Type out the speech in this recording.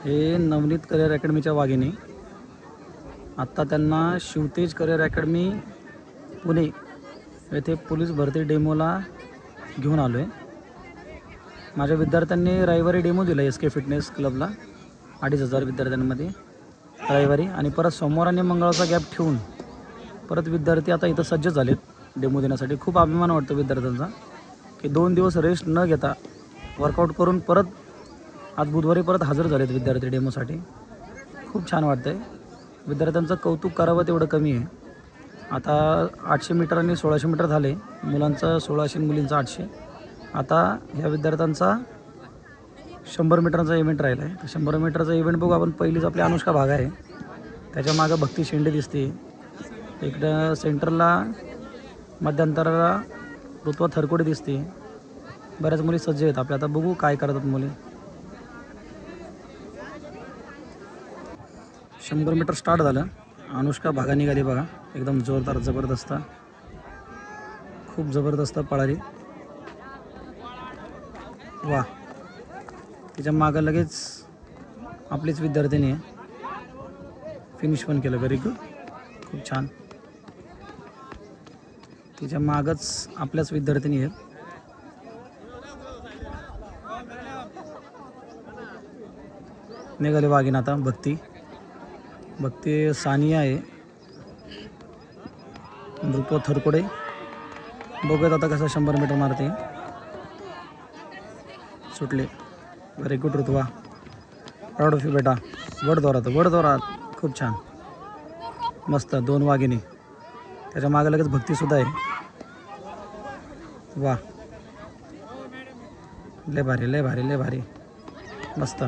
हे नवनीत करिअर अकॅडमीच्या वाघिणी. आत्ता त्यांना शिवतेज करिअर अकॅडमी पुणे येथे पोलीस भरती डेमोला घेऊन आलो आहे. माझ्या विद्यार्थ्यांनी रविवारी डेमो दिला एस के फिटनेस क्लबला 2500 विद्यार्थ्यांमध्ये रविवारी, आणि परत सोमवार आणि मंगळवारचा गॅप ठेवून परत विद्यार्थी आता इथं सज्ज झालेत डेमो देण्यासाठी. खूप अभिमान वाटतो विद्यार्थ्यांचा की 2 दिवस रेस्ट न घेता वर्कआउट करून परत आज बुधवारी परत हजर झालेत विद्यार्थी डेमोसाठी. खूप छान वाटतं आहे. विद्यार्थ्यांचं कौतुक करावं तेवढं कमी आहे. आता 800 मीटर आणि 1600 मीटर झाले, मुलांचं 1600 मुलींचं 800. आता ह्या विद्यार्थ्यांचा 100 मीटरचा इव्हेंट राहिला आहे. तर 100 मीटरचा इव्हेंट बघू आपण. पहिलीच आपली अनुष्का भागा आहे, त्याच्या मागं भक्ती शेंडे दिसते. इकडं सेंटरला मध्यंतराला ऋत्वा थरकोडे दिसते. बऱ्याच मुली सज्ज आहेत आपल्या. आता बघू काय करतात मुली. 100 मीटर स्टार्ट झालं. अनुष्का भागा निघाली बघा, एकदम जोरदार जबरदस्त, खूप जबरदस्त पळाली. वा, तिच्या मागं लगेच आपलीच विद्यार्थिनी आहे, फिनिश पण केलं. व्हेरी गुड, खूप छान. तिच्या मागच आपल्याच विद्यार्थिनी आहेत. निघाली वाघीण आता भक्ती. सानिया आहे, ऋत्वा थरकोडे. बघूयात आता कसं 100 मीटर मारते. सुटले. Very good Ritva, proud of you बेटा. वड दोरात, खूप छान, मस्त. 2 वाघिणी, त्याच्या मागे लगेच भक्तीसुद्धा आहे. वा, लय भारी, मस्त.